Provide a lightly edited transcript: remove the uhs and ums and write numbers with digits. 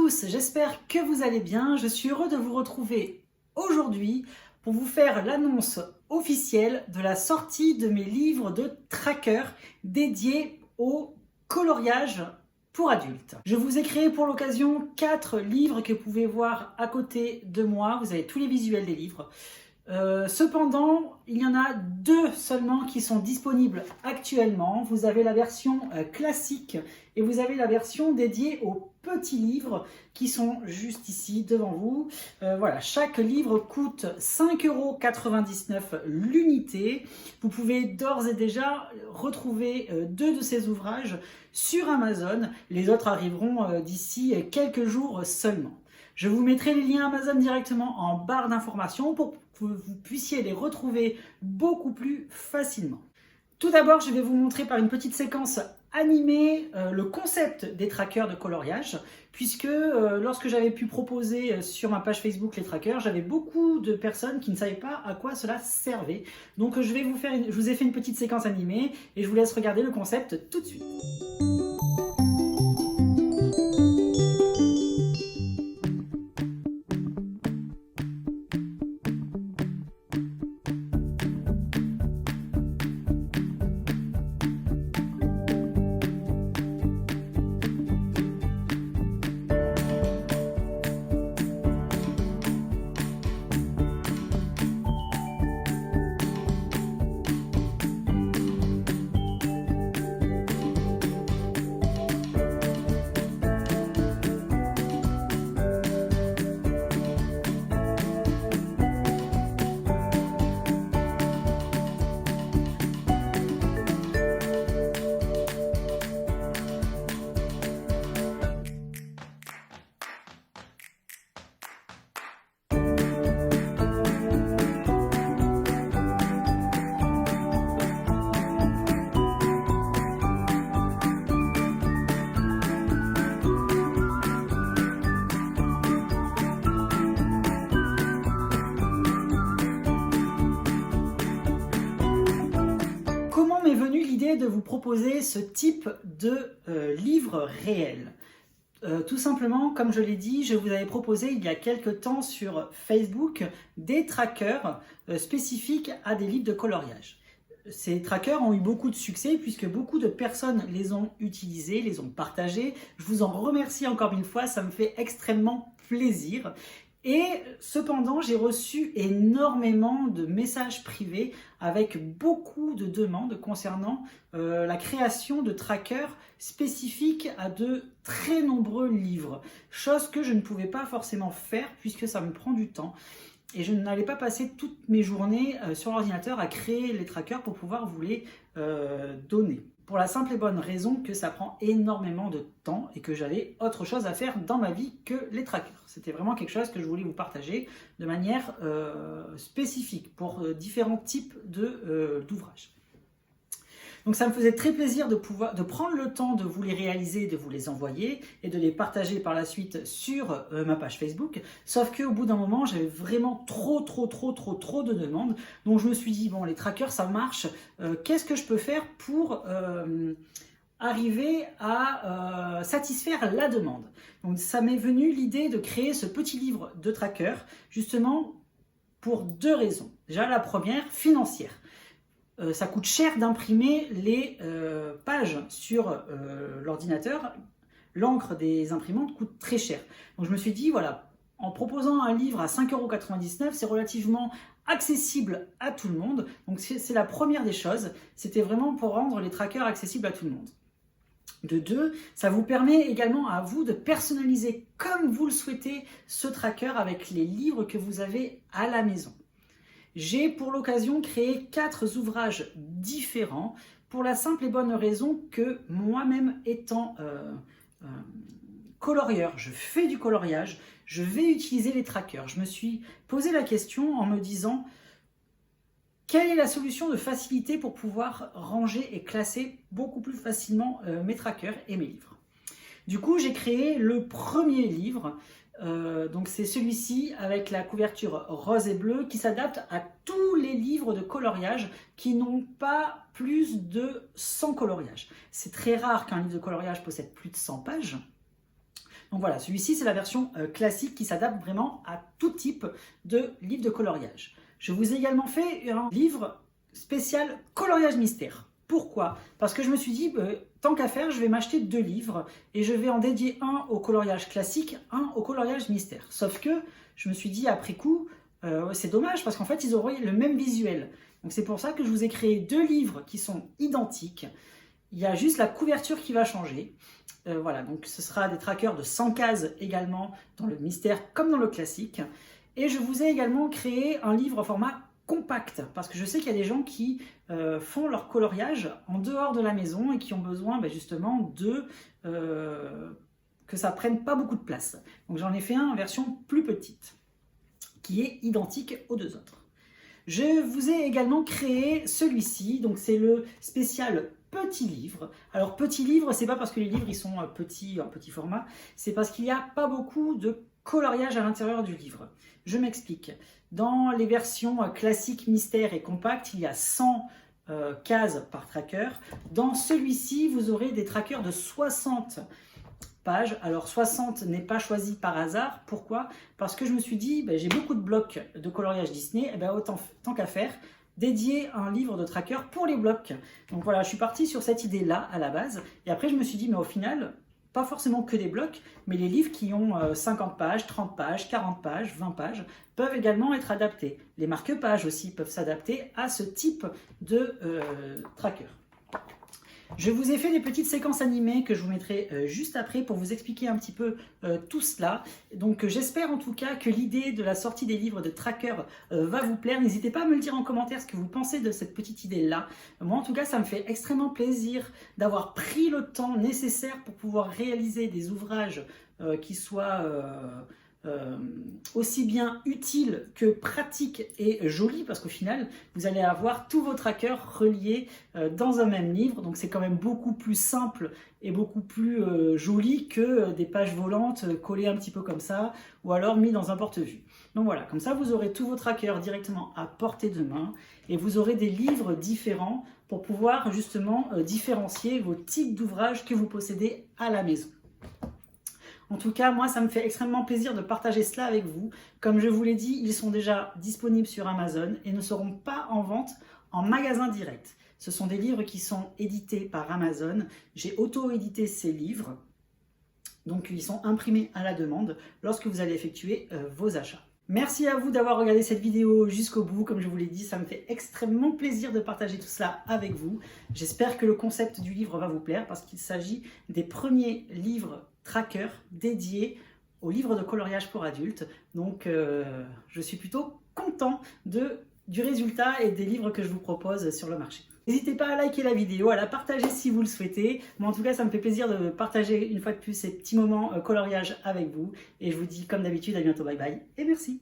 tous, j'espère que vous allez bien. Je suis heureux de vous retrouver aujourd'hui pour vous faire l'annonce officielle de la sortie de mes livres de tracker dédiés au coloriage pour adultes. Je vous ai créé pour l'occasion 4 livres que vous pouvez voir à côté de moi. Vous avez tous les visuels des livres. Cependant, il y en a 2 seulement qui sont disponibles actuellement. Vous avez la version classique et vous avez la version dédiée aux petits livres qui sont juste ici devant vous. Voilà, chaque livre coûte 5,99 € l'unité. Vous pouvez d'ores et déjà retrouver 2 de ces ouvrages sur Amazon. Les autres arriveront d'ici quelques jours seulement. Je vous mettrai les liens Amazon directement en barre d'informations pour que vous puissiez les retrouver beaucoup plus facilement. Tout d'abord, je vais vous montrer par une petite séquence animée le concept des trackers de coloriage, puisque lorsque j'avais pu proposer sur ma page Facebook les trackers, j'avais beaucoup de personnes qui ne savaient pas à quoi cela servait. Donc je vous ai fait une petite séquence animée et je vous laisse regarder le concept tout de suite. Comment m'est venue l'idée de vous proposer ce type de livre réel ? Tout simplement, comme je l'ai dit, je vous avais proposé il y a quelques temps sur Facebook des trackers spécifiques à des livres de coloriage. Ces trackers ont eu beaucoup de succès puisque beaucoup de personnes les ont utilisés, les ont partagés. Je vous en remercie encore une fois, ça me fait extrêmement plaisir. Et cependant, j'ai reçu énormément de messages privés avec beaucoup de demandes concernant la création de trackers spécifiques à de très nombreux livres. Chose que je ne pouvais pas forcément faire puisque ça me prend du temps. Et je n'allais pas passer toutes mes journées sur l'ordinateur à créer les trackers pour pouvoir vous les donner. Pour la simple et bonne raison que ça prend énormément de temps et que j'avais autre chose à faire dans ma vie que les trackers. C'était vraiment quelque chose que je voulais vous partager de manière spécifique pour différents types d'ouvrages. Donc ça me faisait très plaisir de prendre le temps de vous les réaliser, de vous les envoyer et de les partager par la suite sur ma page Facebook. Sauf qu'au bout d'un moment, j'avais vraiment trop de demandes. Donc je me suis dit, bon, les trackers, ça marche. Qu'est-ce que je peux faire pour arriver à satisfaire la demande? Donc ça m'est venu l'idée de créer ce petit livre de trackers, justement pour 2 raisons. Déjà, la première, financière. Ça coûte cher d'imprimer les pages sur l'ordinateur. L'encre des imprimantes coûte très cher. Donc je me suis dit, voilà, en proposant un livre à 5,99 €, c'est relativement accessible à tout le monde. Donc c'est la première des choses. C'était vraiment pour rendre les trackers accessibles à tout le monde. De 2, ça vous permet également à vous de personnaliser comme vous le souhaitez ce tracker avec les livres que vous avez à la maison. J'ai pour l'occasion créé 4 ouvrages différents pour la simple et bonne raison que moi-même étant colorieur, je fais du coloriage, je vais utiliser les trackers. Je me suis posé la question en me disant quelle est la solution de facilité pour pouvoir ranger et classer beaucoup plus facilement mes trackers et mes livres. Du coup, j'ai créé le premier livre. Donc c'est celui-ci avec la couverture rose et bleue qui s'adapte à tous les livres de coloriage qui n'ont pas plus de 100 coloriages. C'est très rare qu'un livre de coloriage possède plus de 100 pages. Donc voilà, celui-ci c'est la version classique qui s'adapte vraiment à tout type de livre de coloriage. Je vous ai également fait un livre spécial coloriage mystère. Pourquoi? Parce que je me suis dit, tant qu'à faire, je vais m'acheter 2 livres et je vais en dédier un au coloriage classique, un au coloriage mystère. Sauf que je me suis dit après coup, c'est dommage parce qu'en fait ils auraient le même visuel. Donc c'est pour ça que je vous ai créé 2 livres qui sont identiques. Il y a juste la couverture qui va changer. Voilà, donc ce sera des trackers de 100 cases également dans le mystère comme dans le classique. Et je vous ai également créé un livre au format compact parce que je sais qu'il y a des gens qui font leur coloriage en dehors de la maison et qui ont besoin justement de que ça prenne pas beaucoup de place. Donc j'en ai fait un en version plus petite qui est identique aux 2 autres. Je vous ai également créé celui-ci, donc c'est le spécial petit livre. Alors petit livre, c'est pas parce que les livres ils sont petits, en petit format, c'est parce qu'il n'y a pas beaucoup de coloriage à l'intérieur du livre. Je m'explique. Dans les versions classiques, mystère et compact, il y a 100 cases par tracker. Dans celui-ci, vous aurez des trackers de 60 pages. Alors 60 n'est pas choisi par hasard. Pourquoi? Parce que je me suis dit, j'ai beaucoup de blocs de coloriage Disney, et autant tant qu'à faire, dédier un livre de tracker pour les blocs. Donc voilà, je suis partie sur cette idée-là à la base. Et après, je me suis dit, mais au final, pas forcément que des blocs, mais les livres qui ont 50 pages, 30 pages, 40 pages, 20 pages peuvent également être adaptés. Les marque-pages aussi peuvent s'adapter à ce type de tracker. Je vous ai fait des petites séquences animées que je vous mettrai juste après pour vous expliquer un petit peu tout cela. Donc j'espère en tout cas que l'idée de la sortie des livres de tracker va vous plaire. N'hésitez pas à me le dire en commentaire ce que vous pensez de cette petite idée-là. Moi en tout cas ça me fait extrêmement plaisir d'avoir pris le temps nécessaire pour pouvoir réaliser des ouvrages qui soient aussi bien utile que pratique et joli, parce qu'au final vous allez avoir tous vos trackers reliés dans un même livre, donc c'est quand même beaucoup plus simple et beaucoup plus joli que des pages volantes collées un petit peu comme ça ou alors mis dans un porte-vue. Donc voilà, comme ça vous aurez tous vos trackers directement à portée de main et vous aurez des livres différents pour pouvoir justement différencier vos types d'ouvrages que vous possédez à la maison. En tout cas, moi, ça me fait extrêmement plaisir de partager cela avec vous. Comme je vous l'ai dit, ils sont déjà disponibles sur Amazon et ne seront pas en vente en magasin direct. Ce sont des livres qui sont édités par Amazon. J'ai auto-édité ces livres. Donc, ils sont imprimés à la demande lorsque vous allez effectuer vos achats. Merci à vous d'avoir regardé cette vidéo jusqu'au bout. Comme je vous l'ai dit, ça me fait extrêmement plaisir de partager tout cela avec vous. J'espère que le concept du livre va vous plaire parce qu'il s'agit des premiers livres tracker dédiés aux livres de coloriage pour adultes. Donc je suis plutôt content du résultat et des livres que je vous propose sur le marché. N'hésitez pas à liker la vidéo, à la partager si vous le souhaitez. Moi en tout cas ça me fait plaisir de partager une fois de plus ces petits moments coloriage avec vous. Et je vous dis comme d'habitude à bientôt, bye bye et merci.